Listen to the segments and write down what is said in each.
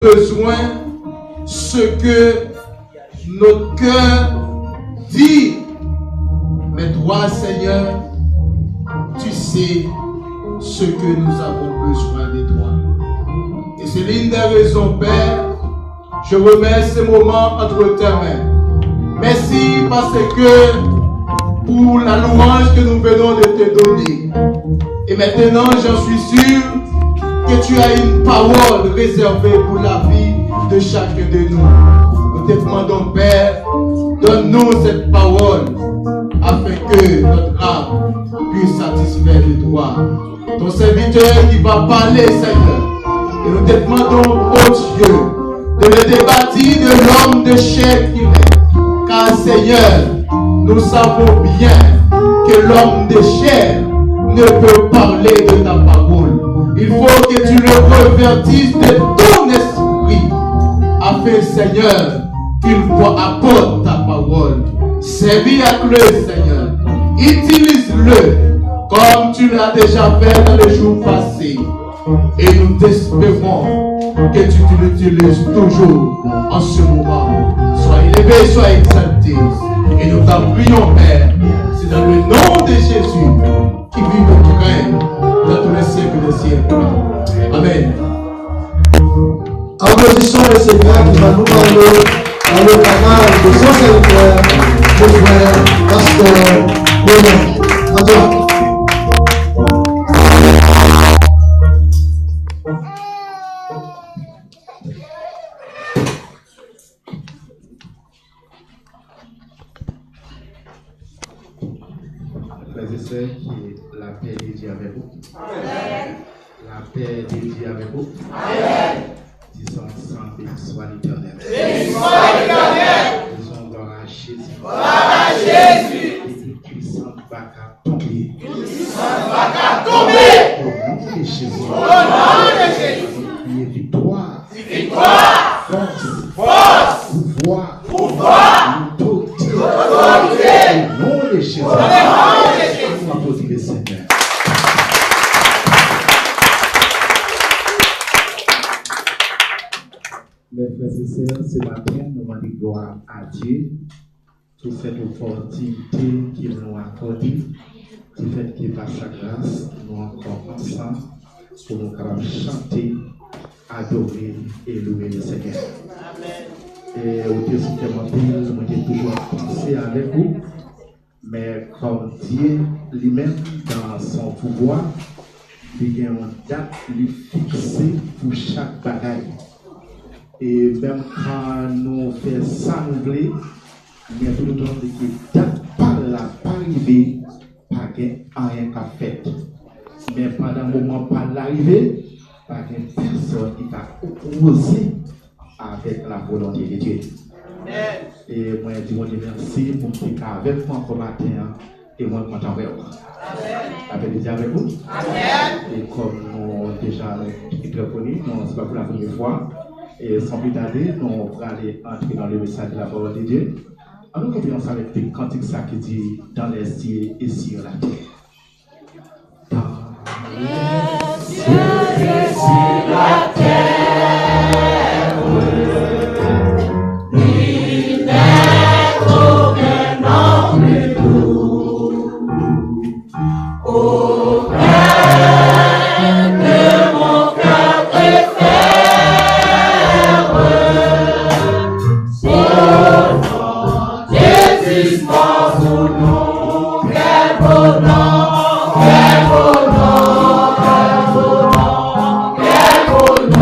besoin ce que notre cœur dit. Mais toi, Seigneur, tu sais ce que nous avons besoin de toi. Et c'est l'une des raisons, Père, je remets ce moment entre tes mains. Merci parce que pour la louange que nous venons de te donner. Et maintenant, j'en suis sûr que tu as une parole réservée pour la vie de chacun de nous. Nous te demandons, Père, donne-nous cette parole afin que notre âme puisse satisfaire de toi. Ton serviteur qui va parler, Seigneur. Et nous te demandons, oh Dieu, de le débattre de l'homme de chair qu'il est. Car, Seigneur, nous savons bien que l'homme de chair ne peut parler de ta parole. Il faut que tu le revertisses de ton esprit, afin, Seigneur, qu'il apporte ta parole. Servis avec le Seigneur. Utilise-le comme tu l'as déjà fait dans les jours passés. Et nous t'espérons que tu l'utilises toujours en ce moment. Sois élevé, sois exalté. Et nous t'en prions, Père. C'est dans le nom de Jésus qui vit notre règne dans tous les siècles des siècles. Amen. Applaudissons le Seigneur qui va nous parler dans le canal de son serviteur, le frère, pasteur, Bruno. À toi. Frères et sœurs, qui la paix de Dieu avec vous. Amen. La paix de Dieu avec vous. Amen. Disons ensemble, béni soit l'Éternel. Béni soit l'Éternel. Disons gloire à Jésus. Gloire à Jésus. Et puissant va tomber. Puissant va tomber. Au nom de Jésus. Au nom de Jésus. Priez victoire. Victoire. Force. Force. Pouvoir. Pouvoir. Autorité. Autorité. Au nom de Jésus. Au nom de Jésus. Nous applaudissons le Seigneur. Mes frères et sœurs, ce matin, nous rendons gloire à Dieu pour cette opportunité qu'il nous a accordée, du fait qu'il par sa grâce, nous encore ensemble pour nous capables chanter, adorer et louer le Seigneur. Et au Dieu supplémentaire, nous avons toujours pensé avec vous, mais comme Dieu lui-même, dans son pouvoir, il y a une date lui fixée pour chaque bagaille. Et même quand nous faisons ça, nous voulons, il y a tout le temps que date par là, pas arrivé, pas rien qu'à faire. Mais pendant le moment pas l'arrivée, pas personne qui a opposé avec la volonté de Dieu. Et moi, je dis merci pour que avec moi ce matin et moi, je m'entends avec vous. Avec Dieu avec vous. Et comme nous déjà très connus, ce n'est pas pour la première fois. Et sans plus tarder, nous allons aller entrer dans le message de la parole de Dieu. Alors, nous commençons avec le cantique qui dit dans les cieux et sur la terre. Dans les cieux et sur la terre, il n'est aucun nom plus doux. Aucun que mon cœur préfère. Quel beau nom, quel beau nom, quel beau nom.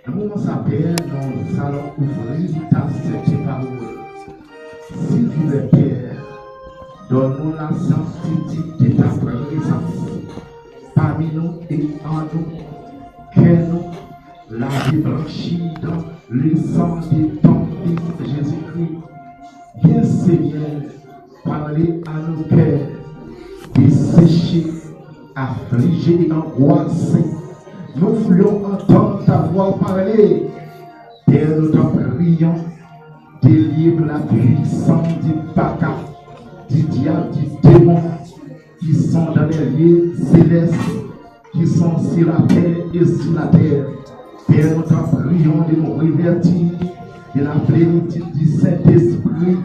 Nous s'appelle, nous allons ouvrir ta sainte parole. Si tu es Père, donne-nous la sanctité de ta présence parmi nous et en nous, que nous la vie blanchie dans le sang de ton Fils Jésus-Christ. Viens Seigneur, parler à nos cœurs, desséchés, affligés et angoissés. Nous voulons entendre ta voix parler. Père, nous t'en prions, délivre la puissance du baka, du diable, du démon, qui sont dans les lieux célestes, qui sont sur la terre et sur la terre. Père, nous t'en prions de nous revertir de la plénitude du Saint-Esprit.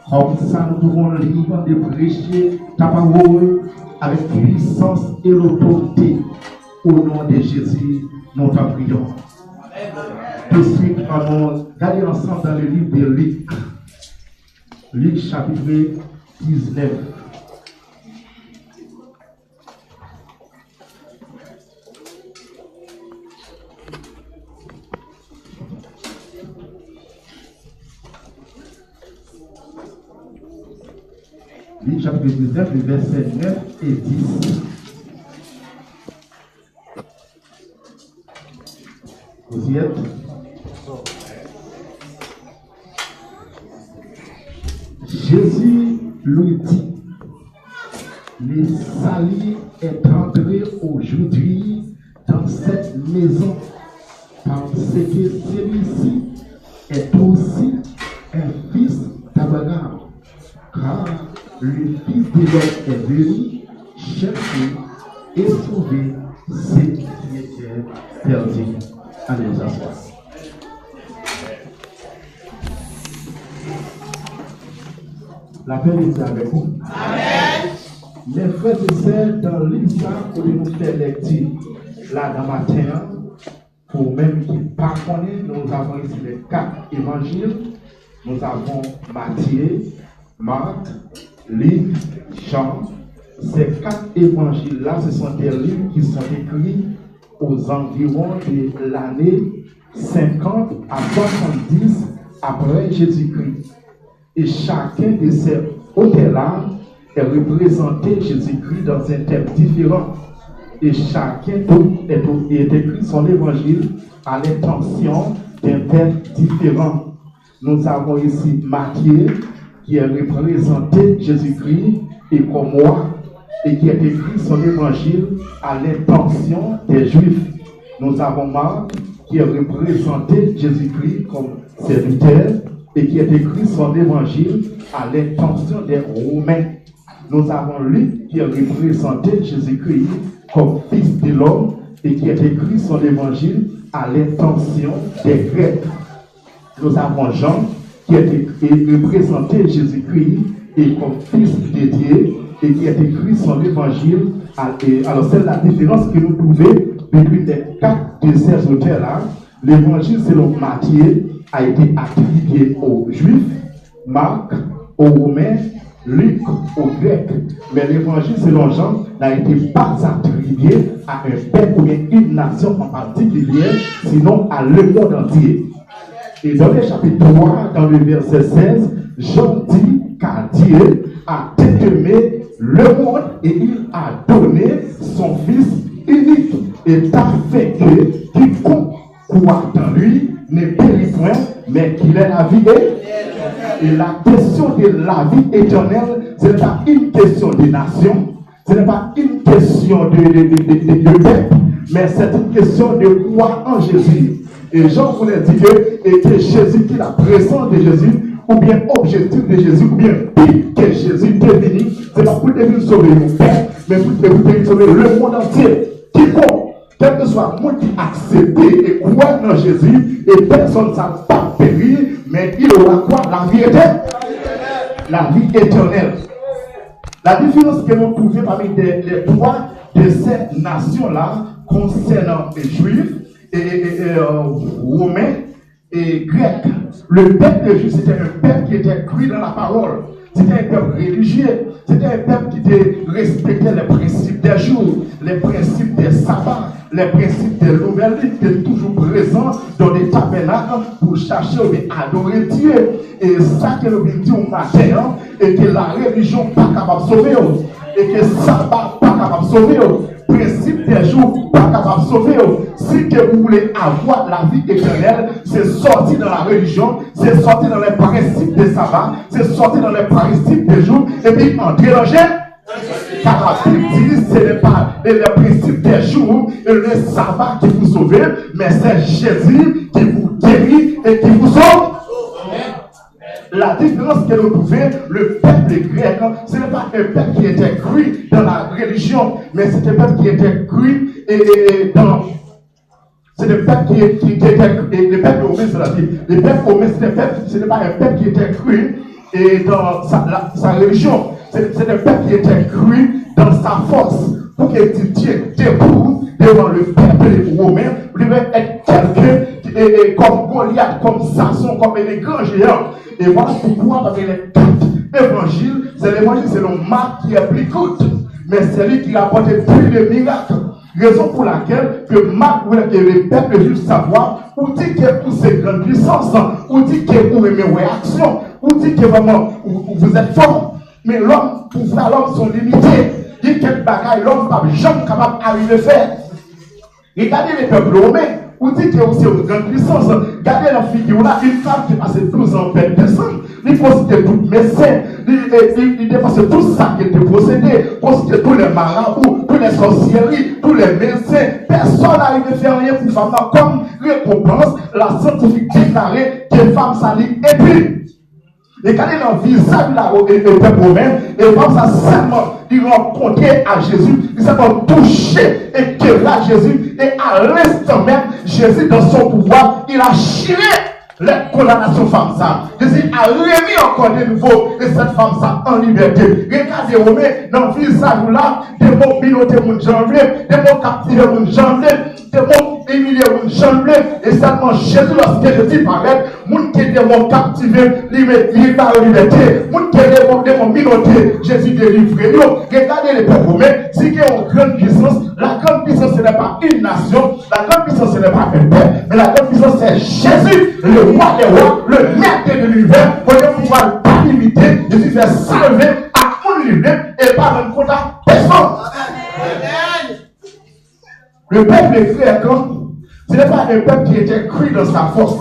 Comme ça, nous pouvons libre de prêcher ta parole avec puissance et l'autorité. Au nom de Jésus, nous t'en prions. Tout de suite, allons regarder ensemble dans le livre de Luc. Luc chapitre 19. Luc chapitre 19, le verset 9 et 10. Vous y êtes? Jésus lui dit, le salut est entré aujourd'hui dans cette maison parce que celui-ci est aussi un fils d'Abraham, car le Fils de l'homme est venu chercher et sauver ce qui était perdu. Allez vous asseoir. La paix est avec vous. Amen. Mes frères et sœurs, dans l'histoire, pour nous faire lecture là dans matin, pour même qui ne pas connaître, nous avons ici les 4 évangiles. Nous avons Matthieu, Marc, Luc, Jean. Ces 4 évangiles-là, ce sont des livres qui sont écrits aux environs de l'année 50 à 70 après Jésus-Christ. Et chacun de ces auteurs-là est représenté Jésus-Christ dans un thème différent. Et chacun est écrit son évangile à l'intention d'un thème différent. Nous avons ici Matthieu qui est représenté Jésus-Christ et comme moi, et qui a écrit son évangile à l'intention des Juifs. Nous avons Marc qui a représenté Jésus-Christ comme serviteur et qui a écrit son évangile à l'intention des Romains. Nous avons Luc qui a représenté Jésus-Christ comme fils de l'homme et qui a écrit son évangile à l'intention des Grecs. Nous avons Jean qui a représenté Jésus-Christ et comme fils de Dieu et qui a écrit son évangile. Alors c'est la différence que nous trouvons depuis les 4 de ces auteurs-là. L'évangile selon Matthieu a été attribué aux Juifs, Marc aux Romains, Luc aux Grecs. Mais l'évangile selon Jean n'a été pas attribué à un peuple ou une nation en particulier, sinon à le monde entier. Et dans le chapitre 3, dans le verset 16, Jean dit car Dieu a tant aimé le monde et il a donné son Fils unique et afin que quiconque croit en lui ne périt point, mais qu'il ait la vie et la question de la vie éternelle, ce n'est pas une question de nation, ce n'est pas une question de peuple, mais c'est une question de croire en Jésus. Et Jean voulait dire que Jésus, qui est la présence de Jésus, ou bien objectif de Jésus, ou bien pire que Jésus est venu, ce n'est pas pour devenir sauver mon père, mais pour devenir sauver le monde entier. Quiconque, quel que soit le monde qui accepte et croit en Jésus, et personne ne va pas périr, mais il aura quoi? La vie éternelle. La vie éternelle. La différence que nous trouvons parmi les 3 de ces nations-là concernant les Juifs, et Romains et Grecs. Le peuple de Juifs, c'était un peuple qui était cru dans la parole. C'était un peuple religieux. C'était un peuple qui respectait les principes des jours, les principes des sabbats, les principes des nouvelles vies qui sont toujours présents dans les tabernacles pour chercher à adorer Dieu. Et ça que nous dit au matin, et que la religion n'est pas capable de sauver, et que ça n'est pas capable de sauver. Principe des jours pas capable de sauver. Si que vous voulez avoir la vie éternelle, c'est sortir dans la religion, c'est sortir dans les principes des sabbats, c'est sortir dans les principes des jours, et puis entrer dans le car la Bible dit ce n'est pas le principe des jours et le sabbat qui vous sauve, mais c'est Jésus qui vous guérit et qui vous sauve. La différence que nous trouvons, le peuple grec, ce n'est pas un peuple qui était cru dans la religion, mais c'est un peuple qui était cru et dans. C'est le peuple qui était cru. Le peuple romain, c'est la Bible. Le peuple romain, ce n'est pas un peuple qui était cru et dans sa religion. C'est un peuple qui était cru dans sa force. Pour qu'il tienne debout devant le peuple romain, vous devez être quelqu'un comme Goliath, comme Samson, comme les grands géants. Et voilà pourquoi, parce que les 4 évangiles, c'est l'évangile, c'est le Marc qui est plus court. Mais c'est lui qui a apporté plus de miracles. Raison pour laquelle que Marc voulait que le peuple juif savoir où dit que pour ces grandes puissances, où dit que pour aimer réaction, où dit que vraiment vous êtes fort. Mais l'homme, pour faire l'homme, sont limités. Il y a quelques bagailles, l'homme n'est jamais capable d'arriver à faire. Regardez les peuples romains. Vous dites que aussi une grande puissance. Regardez la figure là, une femme qui passe 12 ans en peine de sang. Il possédait tout médecin. Il dépassait tout ça qui était possédé. Possédait tous les marabouts, tous les sorcelleries, tous les médecins. Personne n'arrive à faire rien pour femme. Comme récompense, la scientifique déclarait que femme s'allie et puis. Et quand il a le visage là au peuple romain, et comme ça seulement, il rencontrait à Jésus, il s'est touché et que là Jésus, et à l'instant même, Jésus dans son pouvoir, il a chiré les condamnations femmes ça. Jésus a remis encore de nouveau et cette femme ça en liberté. Regardez Romain, dans le visage là, des mots pilotés mon janvier, des mots captivés mon janvier, des mots humiliés mon janvier, et seulement Jésus lorsque Jésus paraît, moun qui était mon captivé, il va en liberté, moun qui était mon minorité, Jésus délivre. Regardez les peuples romains, si il y a une grande puissance, la grande puissance ce n'est pas une nation, la grande puissance ce n'est pas un peuple, mais la grande puissance c'est Jésus, le roi des rois, le maître de l'univers, pour ne pouvoir pas limiter, Jésus fait salver à mon univers et pas rendre compte à personne. Le peuple frère, ce n'est pas un peuple qui était cru dans sa force.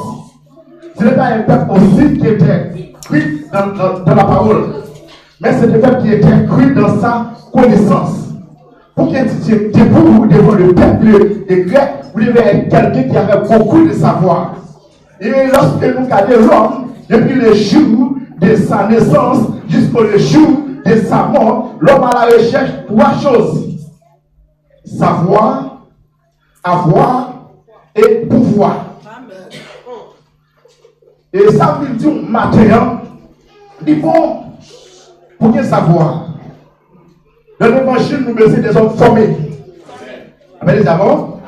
Ce n'est pas un peuple aussi qui était cru dans la parole. Mais c'est un peuple qui était cru dans sa connaissance. Pour qu'il était debout devant le peuple grec, vous devez être quelqu'un qui avait beaucoup de savoir. Et lorsque nous regardons l'homme, depuis le jour de sa naissance jusqu'au jour de sa mort, l'homme a la recherche 3 choses. Savoir, avoir et pouvoir. Et ça veut dire matin, il faut pour qu'il savoir. Dans l'évangile, nous besoin des hommes formés. Amen. Les amants.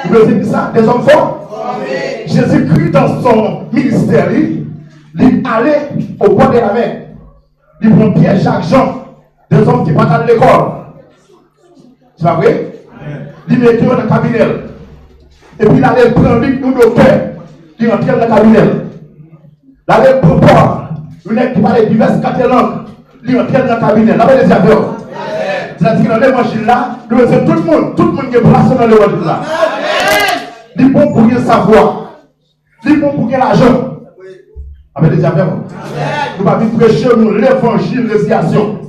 Nous besoin de ça, des hommes formés. Jésus-Christ, dans son ministère, il allait au bord de la mer. Il prend Pierre, Jacques, Jean, des hommes qui partent à l'école. C'est pas vrai? Il mettait dans le cabinet. Et puis il allait prendre lui pour nos pères. Il rentrait dans le cabinet. Il allait prendre Paul, lui qui parlait diverses 4 langues. Il rentrait dans le cabinet. Là, les avions. C'est-à-dire que dans l'évangile là, nous faisons tout le monde qui est placé dans l'évangile là. Il est bon pour rien savoir. Il est bon pour rien l'argent. Avec les avions. Nous ne pouvons pas prêcher l'évangélisation.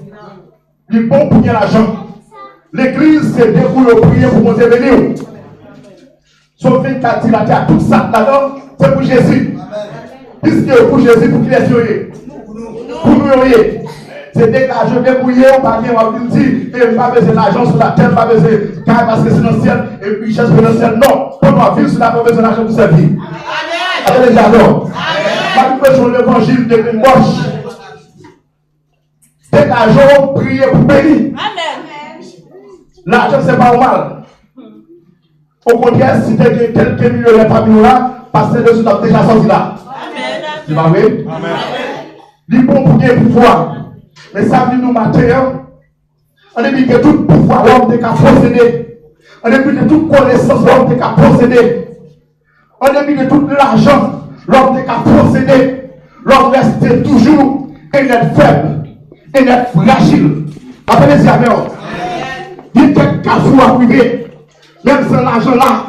Il est bon pour rien l'argent. L'église s'est déroulée au prier pour monter venir. Sauf 24 il a dit à tout ça là-dedans, c'est pour Jésus. Puisque pour Jésus, pour qu'il est sauvé. Pour nous, c'est dégagé, débrouillé, on va venir, on va dire, et pas besoin d'argent sur la terre, pas besoin de car parce que c'est dans le ciel, et puis richesse dans le ciel. Non, on va vivre sur la pas besoin d'argent pour servir. Avec les avions. Pas besoin de l'évangile de une gauche. Dégageons, prier pour bénir. L'argent, c'est pas mal. Au contraire, si tu as quelques millions parmi nous là, parce que Dieu t'a déjà sorti là. C'est pas vrai? Il est bon pour gagner pouvoir. Mais ça veut nous matin, on a dit que tout pouvoir l'homme n'est qu'à posséder. En dépit de toute connaissance, l'homme est qu'à posséder. En dépit de tout l'argent, l'homme est qu'à posséder. L'homme reste toujours un être faible, un être fragile. Appelez-y à Amen. Il y a quelques cafous à priver. Même sans l'argent là,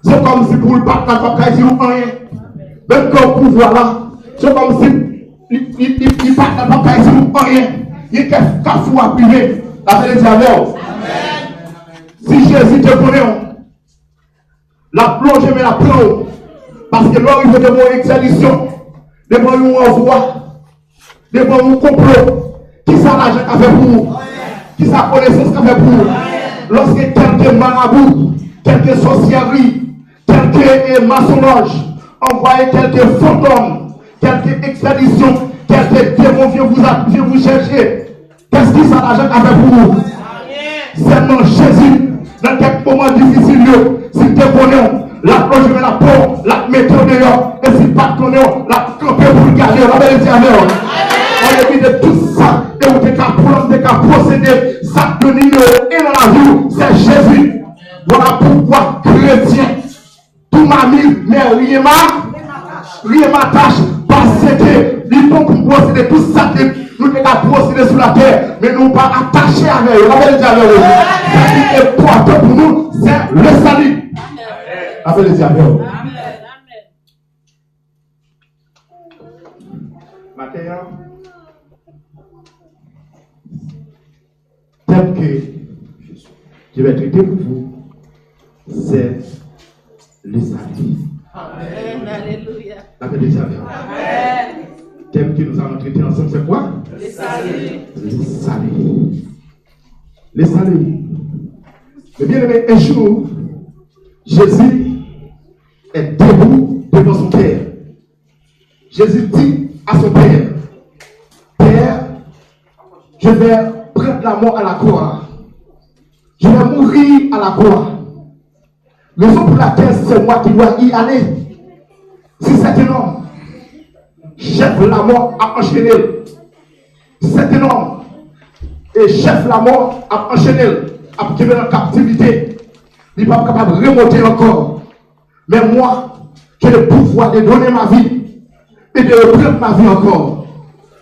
c'est comme si pour le battre dans le pays, ou rien. Même quand le pouvoir là, c'est comme si il battre dans le pays, ou rien. Il y a quelques cafous à priver. Appelez-y à Amen. Si Jésus te connaît, la plonge, mais la plonge. Parce que l'homme, il veut de mon expédition, de mon envoi, de mon complot. Qui ça l'argent qu'a fait pour vous? Qui ça connaissance qu'a fait pour vous? Lorsque quelques marabouts, quelques sorcelleries, quelques maçonnages, envoyez quelques fantômes, quelques expéditions, quelques démons viennent vous chercher. Qu'est-ce qui ça l'argent qu'a fait pour vous? Seulement Jésus, dans quelques moments difficiles, s'il te connaît, la plonge met la peau, la mettre dehors, et si pas de connaît, la camper pour le garder, la belle diamant. On a mis de tout ça, et on peut prendre, posséder, ça de numéro et dans la vie, c'est Jésus. Voilà pourquoi chrétien, tout m'a mis, mais rien m'attache, parce que il faut qu'on posséder tout ça, nous devons posséder sur la terre, mais nous pas attachés à eux. La belle diamant. Ce qui est important pour nous, c'est le salut. Appelez les Amen. Matin, tel que je vais traiter pour vous, c'est le salut. Amen. Alléluia. Appelez les Amen. Amen. Thème que nous allons traiter ensemble, c'est quoi? Le salut. Le salut. Le salut. Mais bien aimé, un jour, Jésus est debout devant son Père. Jésus dit à son Père, Père, je vais prendre la mort à la croix. Je vais mourir à la croix. Raison pour laquelle c'est moi qui dois y aller. Si c'est un homme, chef la mort a enchaîné. C'est un homme, et chef la mort a enchaîné, a tiré en captivité. Il n'est pas capable de remonter encore. Mais moi, j'ai le pouvoir de donner ma vie et de reprendre ma vie encore.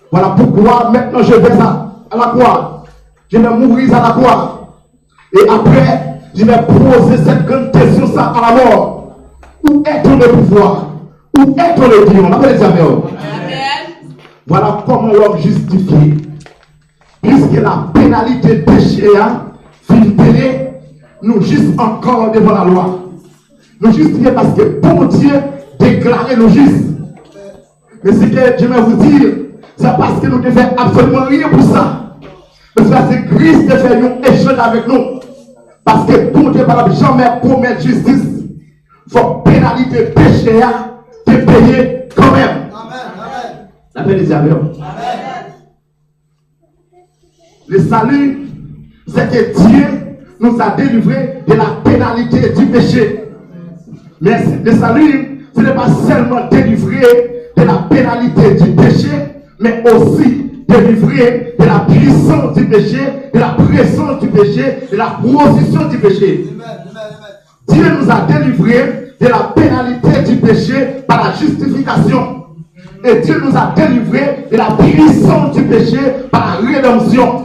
Voilà pourquoi maintenant je vais à la croix. Je vais mourir à la croix. Et après, je vais poser cette grande question ça à la mort. Où est ton pouvoir? Où est ton Dieu? On appelle les Amen. Voilà comment l'homme justifie. Puisque la pénalité péché finit payer, nous juste encore devant la loi. Nous justifier parce que bon Dieu déclarait nous justes. Mais ce que je vais vous dire, c'est parce que nous ne faisons absolument rien pour ça. Mais c'est Christ qui fait un échange avec nous. Parce que bon Dieu ne va jamais promettre justice. Il faut pénalité péché te payer quand même. Amen. La paix des Amen. Le salut, c'est que Dieu nous a délivrés de la pénalité du péché. Mais le salut, ce n'est pas seulement délivré de la pénalité du péché, mais aussi délivré de la puissance du péché, de la présence du péché, de la position du péché. Dieu nous a délivrés de la pénalité du péché par la justification. Et Dieu nous a délivrés de la puissance du péché par la rédemption.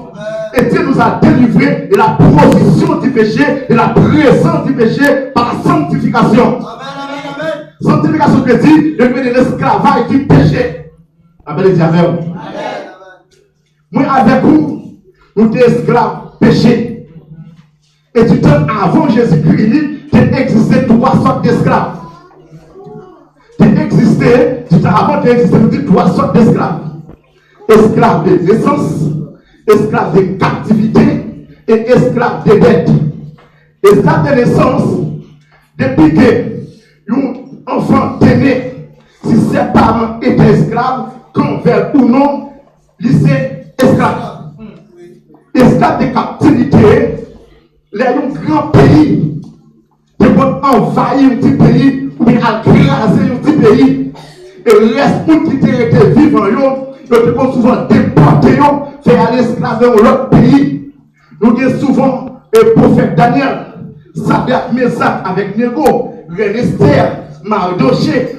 Et Dieu nous a délivrés de la position du péché, de la présence du péché par la sanctification. Amen. Sanctification que dit, de l'esclavage du péché. Amen. Les Amen. Moi avec vous, nous sommes esclaves péché. Et du temps avant Jésus-Christ, il existait trois sortes d'esclaves. Il existait, du temps avant qu'il existait, trois sortes d'esclaves. Esclaves de naissance, esclaves de captivité et esclaves de dette. Esclaves de naissance, depuis que un enfant est né, si ses parents étaient esclaves, qu'on veut ou non, il est esclave. Esclaves de captivité, les grands pays, ils vont envahir un petit pays, ou bien écraser un petit pays, et le reste qui était vivant, ils vont souvent déporter, faire l'esclave dans l'autre pays. Nous disons souvent, le prophète Daniel, Sadak Mesak avec Nego, Reine Esther, Mardoché,